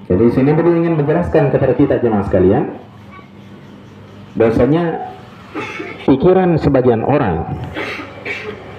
Jadi sini beliau ingin menjelaskan kepada kita jemaah sekalian, bahwasanya pikiran sebagian orang,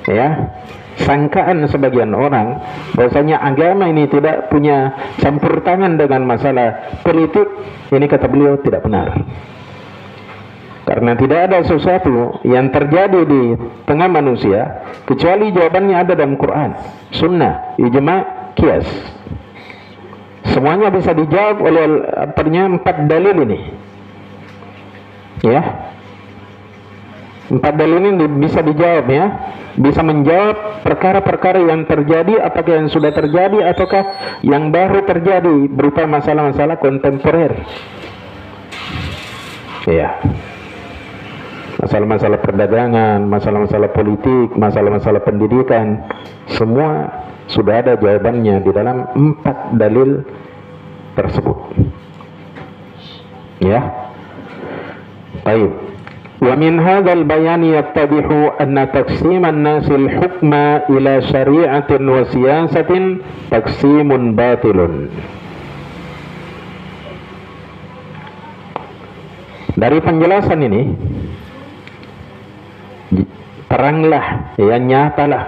ya, sangkaan sebagian orang bahwasanya agama ini tidak punya campur tangan dengan masalah politik, ini kata beliau tidak benar. Karena tidak ada sesuatu yang terjadi di tengah manusia kecuali jawabannya ada dalam Quran, Sunnah, Ijma, Qiyas. Semuanya bisa dijawab oleh 4 dalil ini, ya. 4 dalil ini bisa dijawab, ya, bisa menjawab perkara-perkara yang terjadi, apakah yang sudah terjadi ataukah yang baru terjadi berupa masalah-masalah kontemporer, ya, masalah-masalah perdagangan, masalah-masalah politik, masalah-masalah pendidikan, semua sudah ada jawabannya di dalam 4 dalil tersebut, ya. Baik. Wa min hadzal bayan yattadihu anna taqsim an-nas al-hukma ila syari'atin wa siyasatin taqsimun batilun. Dari penjelasan ini teranglah, ya, nyatalah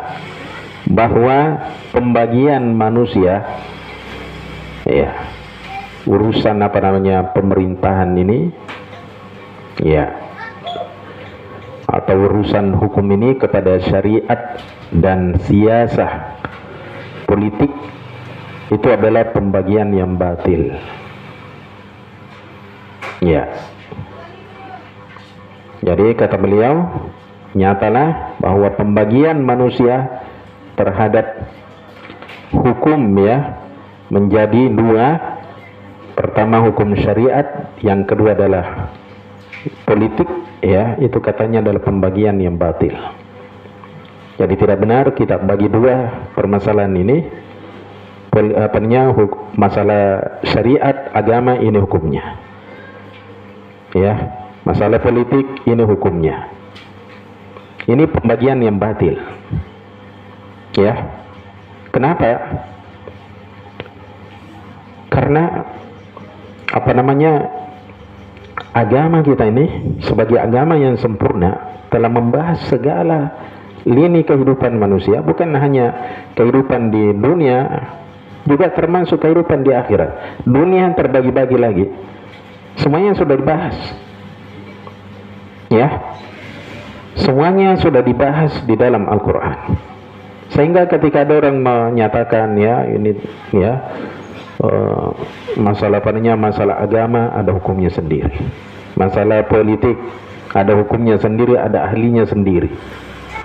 bahwa pembagian manusia, ya, urusan pemerintahan ini, ya, atau urusan hukum ini kepada syariat dan siasah politik, itu adalah pembagian yang batil, ya. Jadi kata beliau, nyatalah bahwa pembagian manusia terhadap hukum, ya, menjadi 2. Pertama hukum syariat, yang kedua adalah politik, ya, itu katanya adalah pembagian yang batil. Jadi tidak benar kita bagi 2 permasalahan ini, masalah syariat agama ini hukumnya, ya, masalah politik ini hukumnya. Ini pembagian yang batil, ya. Kenapa? Karena agama kita ini sebagai agama yang sempurna telah membahas segala lini kehidupan manusia, bukan hanya kehidupan di dunia, juga termasuk kehidupan di akhirat. Dunia terbagi-bagi lagi, semuanya sudah dibahas, ya. Semuanya sudah dibahas di dalam Al-Quran. Sehingga ketika ada orang menyatakan, ya, ini, ya, masalah agama ada hukumnya sendiri, masalah politik ada hukumnya sendiri, ada ahlinya sendiri,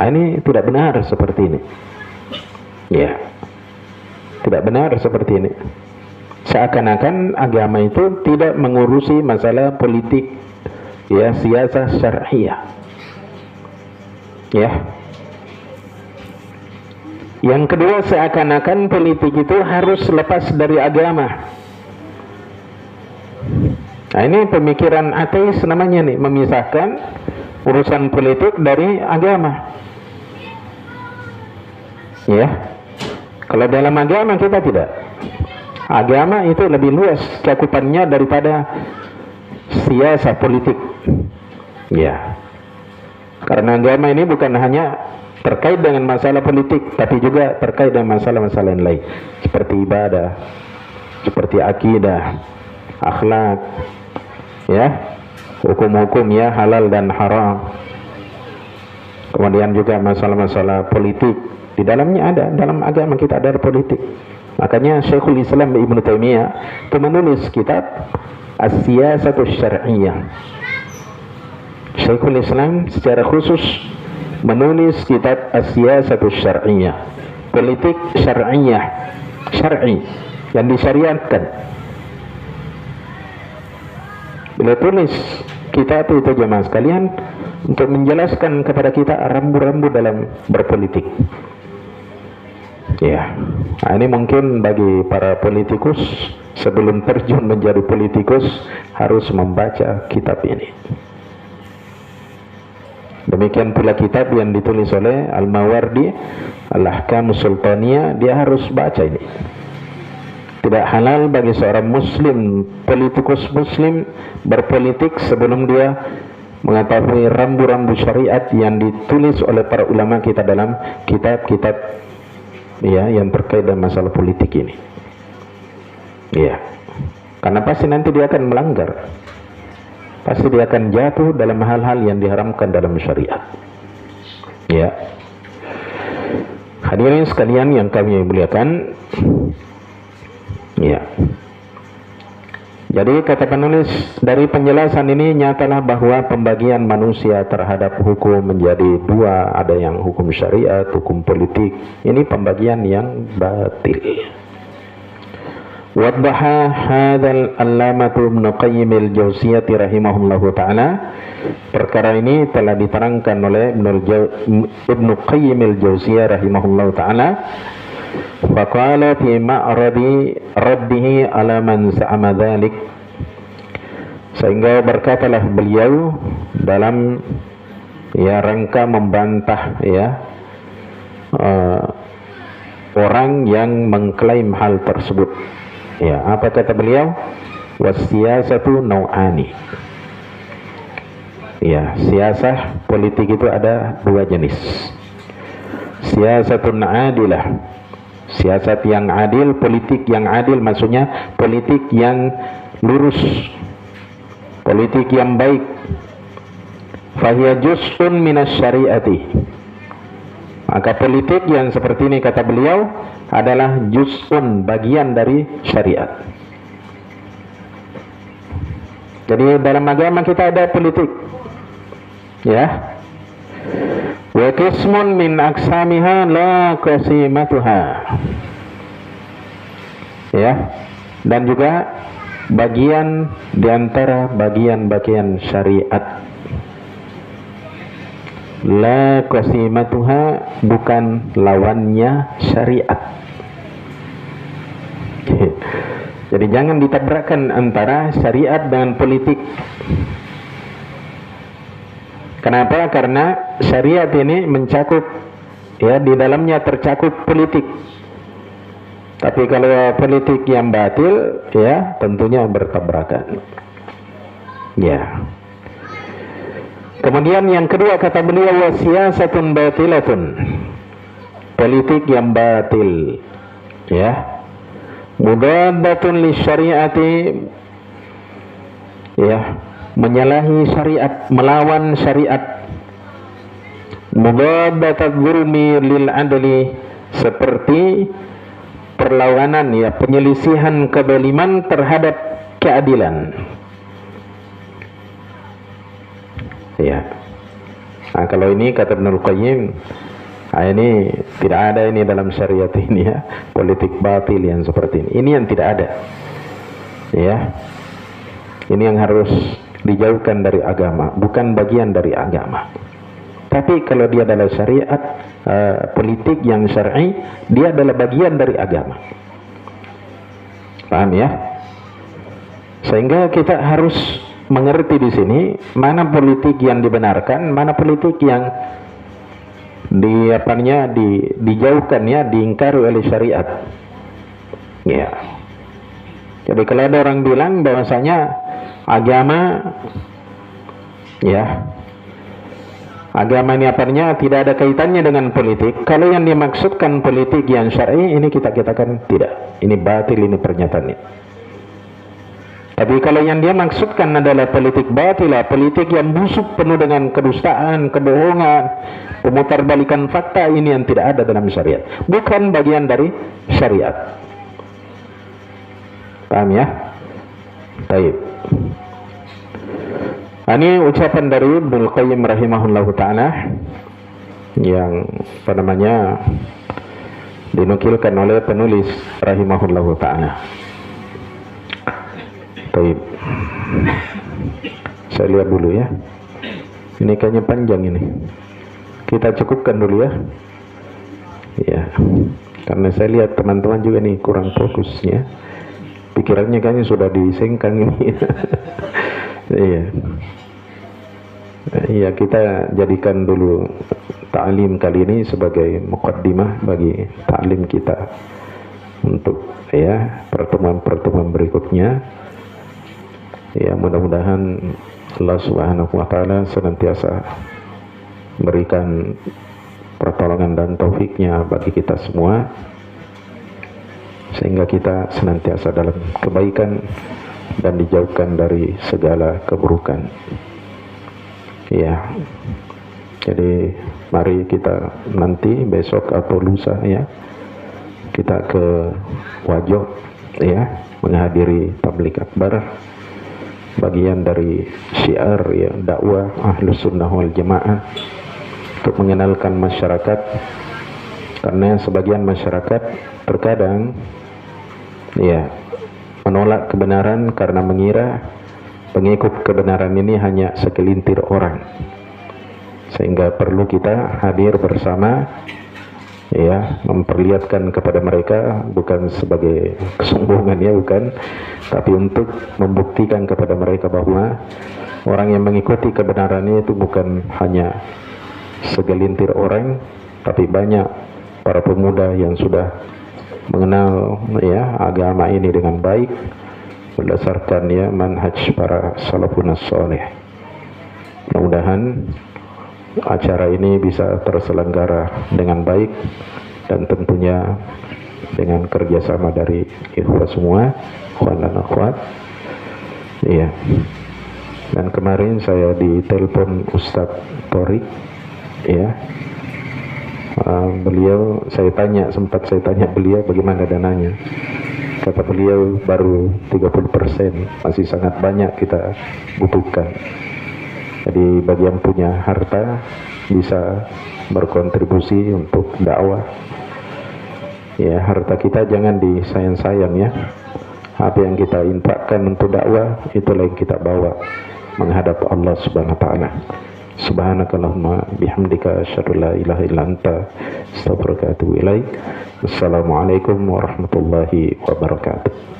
ini tidak benar seperti ini, ya, tidak benar seperti ini. Seakan-akan agama itu tidak mengurusi masalah politik, ya, siasah syar'iyah, ya. Yang kedua, seakan-akan politik itu harus lepas dari agama. Nah, ini pemikiran ateis namanya nih, memisahkan urusan politik dari agama, ya. Kalau dalam agama kita tidak. Agama itu lebih luas cakupannya daripada siasah politik, ya. Karena agama ini bukan hanya terkait dengan masalah politik, tapi juga terkait dengan masalah-masalah yang lain, seperti ibadah, seperti akidah, akhlak, ya, hukum-hukum, ya, halal dan haram. Kemudian juga masalah-masalah politik, di dalamnya ada, dalam agama kita ada politik. Makanya Syekhul Islam Ibnu Taimiyah itu menulis kitab As-Siyasatus Syar'iyyah. Syekhul Islam secara khusus menulis kitab As-Siyasatus Syar'iyyah, politik syar'iyah, syar'i, yang disyariatkan. Beliau tulis kitab itu jemaah sekalian untuk menjelaskan kepada kita rambu-rambu dalam berpolitik, ya. Nah, ini mungkin bagi para politikus sebelum terjun menjadi politikus harus membaca kitab ini. Demikian pula kitab yang ditulis oleh Al-Mawardi, Al-Ahkam Sultaniyah, dia harus baca ini. Tidak halal bagi seorang muslim, politikus muslim, berpolitik sebelum dia mengetahui rambu-rambu syariat yang ditulis oleh para ulama kita dalam kitab-kitab ya yang terkait dengan masalah politik ini. Ya, karena pasti nanti dia akan melanggar, pasti dia akan jatuh dalam hal-hal yang diharamkan dalam syariat. Ya, hadirin sekalian yang kami muliakan. Ya, jadi kata penulis dari penjelasan ini nyatalah bahwa pembagian manusia terhadap hukum menjadi dua, ada yang hukum syariat, hukum politik. Ini pembagian yang batil. Wadbaha hadzal allamatu Ibnu Qayyim al-Jauziyah rahimahullahu taala. Perkara ini telah diterangkan oleh Ibnu Qayyim al-Jauziyah rahimahullahu taala. Faqala fi ma'radi raddihi ala man za'ama dzalik. Sehingga berkatalah beliau dalam ya rangka membantah ya orang yang mengklaim hal tersebut. Ya, apa kata beliau? Wasiyasatu nau'ani. Ya, siasah politik itu ada dua jenis. Siyasatun adilah, siasat yang adil, politik yang adil, maksudnya politik yang lurus, politik yang baik. Fahiya juz'un minas syariati. Maka politik yang seperti ini kata beliau adalah juz'un, bagian dari syariat. Jadi dalam agama kita ada politik, ya. Wa qismun min aqsamiha la qasimatuha. Ya, dan juga bagian di antara bagian-bagian syariat. La qasimatuha, bukan lawannya syariat. Jadi jangan ditabrakkan antara syariat dengan politik. Kenapa? Karena syariat ini mencakup, ya, di dalamnya tercakup politik. Tapi kalau politik yang batil, ya, tentunya bertabrakan. Ya. Kemudian yang kedua kata beliau, wasiyasatun batilatun. Politik yang batil, ya. Mudaddatun lisyariati, ya, menyalahi syariat, melawan syariat. Mudaddatat zulmi lil adli, seperti perlawanan, ya, penyelisihan kezaliman terhadap keadilan. Ya. Nah, kalau ini kata Ibnu Qayyim, nah, ini tidak ada ini dalam syariat ini, ya, politik batil yang seperti ini. Ini yang tidak ada. Ya. Ini yang harus dijauhkan dari agama, bukan bagian dari agama. Tapi kalau dia adalah syariat, politik yang syar'i, dia adalah bagian dari agama. Paham ya? Sehingga kita harus mengerti di sini mana politik yang dibenarkan, mana politik yang dijauhkan, ya, diingkari oleh syariat. Ya. Jadi kalau ada orang bilang bahwasanya agama, ya, agama ini apanya tidak ada kaitannya dengan politik, kalau yang dimaksudkan politik yang syar'i, ini kita katakan tidak, ini batil, ini pernyataannya. Tapi kalau yang dia maksudkan adalah politik batilah, politik yang busuk, penuh dengan kedustaan, kebohongan, pemutarbalikan fakta, ini yang tidak ada dalam syariat, bukan bagian dari syariat. Paham ya? Baik. Ini ucapan dari Ibnu Qayyim rahimahullahu taala yang apa namanya dinukilkan oleh penulis rahimahullahu taala. Baik. Saya lihat dulu ya. Ini kayaknya panjang ini. Kita cukupkan dulu ya. Ya. Karena saya lihat teman-teman juga nih kurang fokusnya. Pikirannya kayaknya sudah disengkang ini. Iya. Iya, kita jadikan dulu ta'lim kali ini sebagai muqaddimah bagi ta'lim kita untuk ya pertemuan-pertemuan berikutnya. Ya, mudah-mudahan Allah Subhanahu wa taala senantiasa berikan pertolongan dan taufiknya bagi kita semua, sehingga kita senantiasa dalam kebaikan dan dijauhkan dari segala keburukan. Ya, jadi mari kita nanti besok atau lusa ya, kita ke Wajo ya, menghadiri tabligh akbar, bagian dari syiar ya dakwah Ahlus Sunnah wal Jamaah, untuk mengenalkan masyarakat, karena sebagian masyarakat terkadang ya menolak kebenaran karena mengira pengikut kebenaran ini hanya segelintir orang, sehingga perlu kita hadir bersama ya, memperlihatkan kepada mereka, bukan sebagai kesombongan ya, bukan, tapi untuk membuktikan kepada mereka bahwa orang yang mengikuti kebenaran itu bukan hanya segelintir orang, tapi banyak para pemuda yang sudah mengenal ya agama ini dengan baik berdasarkan ya manhaj para salafun saleh. Mudah-mudahan acara ini bisa terselenggara dengan baik, dan tentunya dengan kerjasama dari ikhwah semua, ikhwan dan akhwat. Iya. Dan kemarin saya ditelepon Ustadz Torik, ya. Beliau, sempat saya tanya beliau bagaimana dananya. Kata beliau baru 30%, masih sangat banyak kita butuhkan. Jadi bagi yang punya harta bisa berkontribusi untuk dakwah. Ya, harta kita jangan disayang-sayang ya. Apa yang kita infakkan untuk dakwah, itulah yang kita bawa menghadap Allah Subhanahu wa taala. Subhanakallahumma bihamdika asyhadu la ilaha illa anta astaghfiruka wa atubu ilaik. Wassalamualaikum warahmatullahi wabarakatuh.